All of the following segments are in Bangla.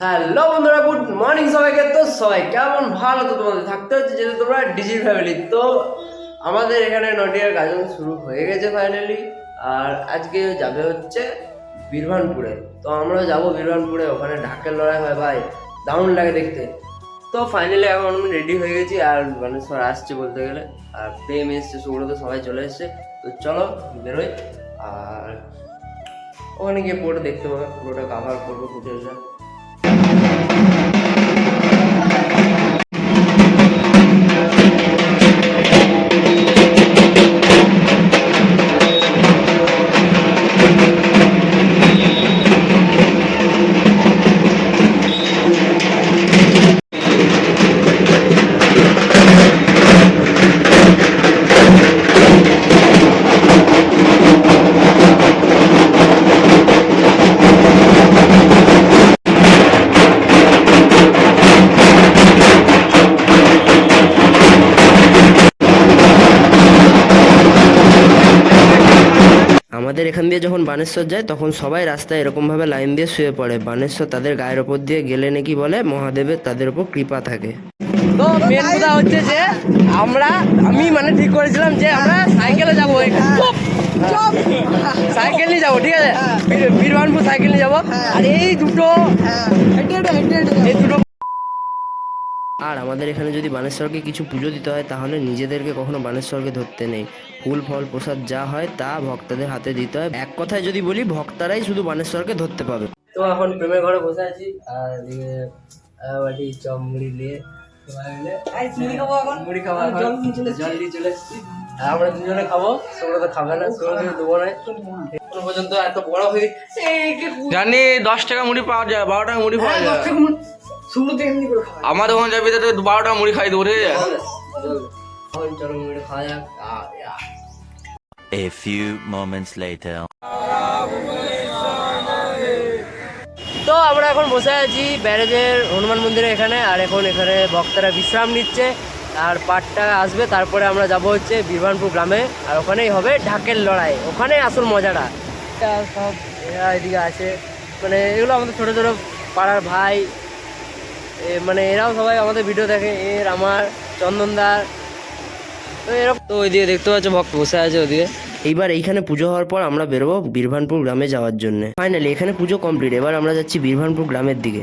হ্যালো বন্ধুরা, গুড মর্নিং সবাইকে। তো সবাই কেমন? ভালো তো তোমাদের থাকতে হচ্ছে, যেহেতু তোমরা ডিজি ফ্যামিলি। তো আমাদের এখানে নডিয়ার গাজন শুরু হয়ে গেছে ফাইনালি। আর আজকে যাবে হচ্ছে বীরভানপুরে। তো আমরা যাবো বীরভানপুরে, ওখানে ঢাকের লড়াই হয় ভাই, দারুণ লাগে দেখতে। তো ফাইনালি এখন আমি রেডি হয়ে গেছি, আর মানে সব আসছে বলতে গেলে, আর প্রেম এসছে, সুব্রত, সবাই চলে এসছে। তো চলো বেরোই, আর ওখানে গিয়ে পুরোটা দেখতে পাবে, পুরোটা কাভার করবো ফুটেজটা। আমাদের এখান দিয়ে যখন বানেশ্বর যায় তখন সবাই রাস্তায় এরকমভাবে লাইন দিয়ে শুয়ে পড়ে। বানেশ্বর তাদের গায়ের ওপর দিয়ে গেলে নাকি বলে মহাদেবের তাদের উপর কৃপা থাকে। তো মেন কথা হচ্ছে যে আমি মানে ঠিক করেছিলাম যে আমরা সাইকেলে যাবো, সাইকেল নিয়ে যাবো, ঠিক আছে? বীরভানপুর সাইকেল নিয়ে যাবো। আর এই দুটো আর আমাদের এখানে যদি বানেশ্বরকে কিছু পুজো দিতে হয় তাহলে নিজেদেরকে কখনো বানেশ্বরকে ধরতে নেই। ফুল ফল প্রসাদ যা হয় তা ভক্তদের হাতে দিতে হয়। এক কথায় যদি বলি, ভক্তরাই শুধু বানেশ্বরকে ধরতে পাবে। তো এখন প্রেমের ঘরে বসে আছি, আর এদিকে বাটি চপ মুড়ি দিয়ে মুড়ি খাবো, জল দিয়ে চলে এসেছি। আর আমরা দুজনে খাবো, সুব্রত খাবে না, সুব্রত দেবো না। এখনো পর্যন্ত এত বড় হয়ে জানি 10 টাকা মুড়ি পাওয়া যায়, 12 টাকা মুড়ি পাওয়া যায়। আমাদের ওখানে যাবি তো 12 টাকা মুড়ি খাই দেবো, ঠিক আছে? চলো মুড়ি খাওয়া যাক। A few moments later. তো আমরা এখন বসে আছি ব্যারেজের হনুমান মন্দিরে এখানে, আর এখন এখানে ভক্তরা বিশ্রাম নিচ্ছে। আর পাটটা আসবে, তারপরে আমরা যাব হচ্ছে বীরভানপুর গ্রামে, আর ওখানেই হবে ঢাকের লড়াই। ওখানে আসল মজাটা। সব এরা এদিকে আছে, মানে এগুলো আমাদের ছোটো ছোটো পাড়ার ভাই, মানে এরাও সবাই আমাদের ভিডিও দেখে, আমার চন্দনদার। তো এরকম, তো ওইদিকে দেখতে পাচ্ছ ভক্ত বসে আছে ওদিকে। এইবার এইখানে পুজো হওয়ার পর আমরা বেরোবো বীরভানপুর গ্রামে যাওয়ার জন্য। ফাইনালি এখানে পুজো কমপ্লিট, এবার আমরা যাচ্ছি বীরভানপুর গ্রামের দিকে।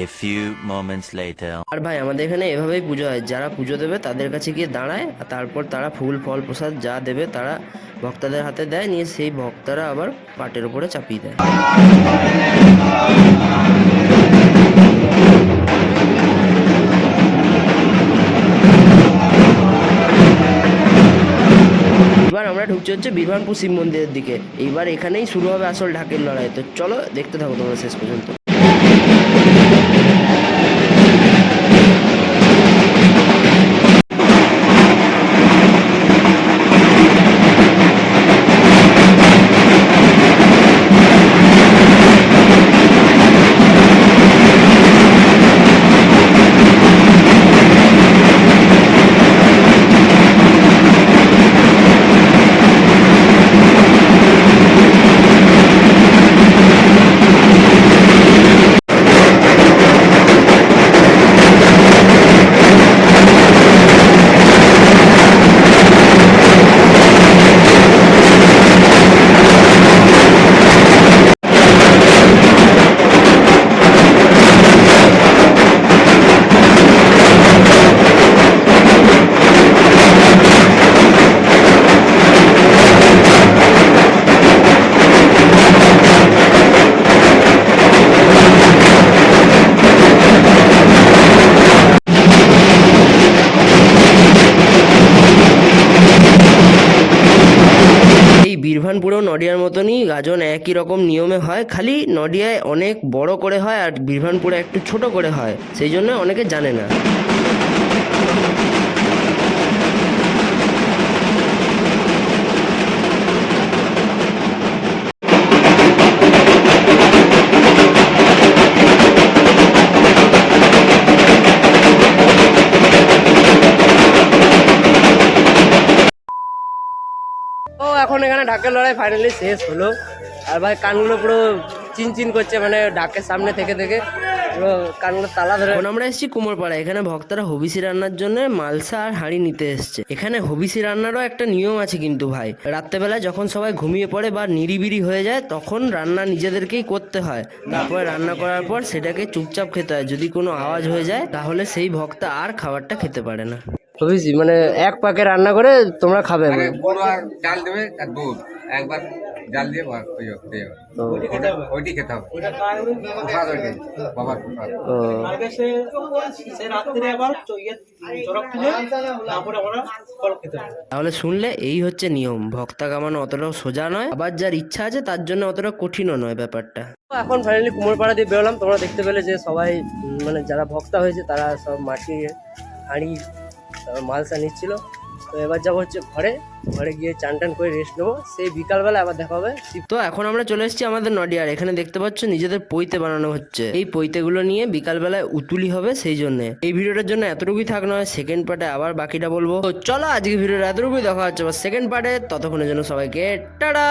A few moments later. আর ভাই আমাদের এখানে এভাবেই পুজো হয়, যারা পুজো দেবে তাদের কাছে গিয়ে দাঁড়ায়, আর তারপর তারা ফুল ফল প্রসাদ যা দেবে তারা ভক্তদের হাতে দেয়, নিয়ে সেই ভক্তরা আবার পাটের উপরে চাপিয়ে দেয়। এবার আমরা ঢুকছি হচ্ছে বীরভানপুর শিব মন্দিরের দিকে। এইবার এখানেই শুরু হবে আসল ঢাকের লড়াই। তো চলো দেখতে থাকো তোমরা শেষ পর্যন্ত। বীরভানপুরেও নডিয়ার মতনই গাজন একই রকম নিয়মে হয়, খালি নডিয়ায় অনেক বড় করে হয় আর বীরভানপুরে একটু ছোট করে হয়, সেই জন্য অনেকে জানে না। এখন এখানে ঢাকের লড়াই ফাইনালি শেষ হলো। আর ভাই কানগুলো পুরো চিনচিন করছে, মানে ঢাকের সামনে থেকে থেকে পুরো কানগুলো তালা ধরে। এখন আমরা এসেছি কুমোরপাড়া, এখানে ভক্তরা হবিসি রান্নার জন্য মালসা আর হাঁড়ি নিতে এসছে। এখানে হবিসি রান্নারও একটা নিয়ম আছে কিন্তু ভাই, রাত্রেবেলায় যখন সবাই ঘুমিয়ে পড়ে বা নিরিবিরি হয়ে যায় তখন রান্না নিজেদেরকেই করতে হয়। তারপরে রান্না করার পর সেটাকে চুপচাপ খেতে হয়, যদি কোনো আওয়াজ হয়ে যায় তাহলে সেই ভক্ত আর খাবারটা খেতে পারে না। হবিসি মানে এক পাকে রান্না করে তোমরা খাবে? পুরো আর ডাল দেবে আর দুধ একবার জাল দিয়ে ওইটি খেতে হবে। প্রসাদ ওইটাই, বাবার প্রসাদ। তাহলে শুনলে এই হচ্ছে নিয়ম, ভক্তা কামানো অতটাও সোজা নয়, আবার যার ইচ্ছা আছে তার জন্য অতটা কঠিনও নয় ব্যাপারটা। এখন ফাইনালি কুমোরপাড়া দিয়ে বেরোলাম, তোমরা দেখতে পেলে যে সবাই মানে যারা ভক্তা হয়েছে তারা সব মাটি হাঁড়ি মালসা নিচ্ছিল। তো এবার যাবো হচ্ছে ঘরে, ঘরে গিয়ে চান টান করে রেস্ট নেবো, সেই বিকালবেলা আবার দেখা হবে। তো এখন আমরা চলে এসেছি আমাদের নডিয়ার, এখানে দেখতে পাচ্ছ নিজেদের পৈতে বানানো হচ্ছে। এই পৈতেগুলো নিয়ে বিকালবেলায় উতুলি হবে, সেই জন্য এই ভিডিওটার জন্য এতটুকুই থাক, নয় সেকেন্ড পার্টে আবার বাকিটা বলবো। তো চলো আজকে ভিডিওটা এতটুকুই, দেখা হচ্ছে আবার সেকেন্ড পার্টে, ততক্ষণের জন্য সবাইকে টাটা।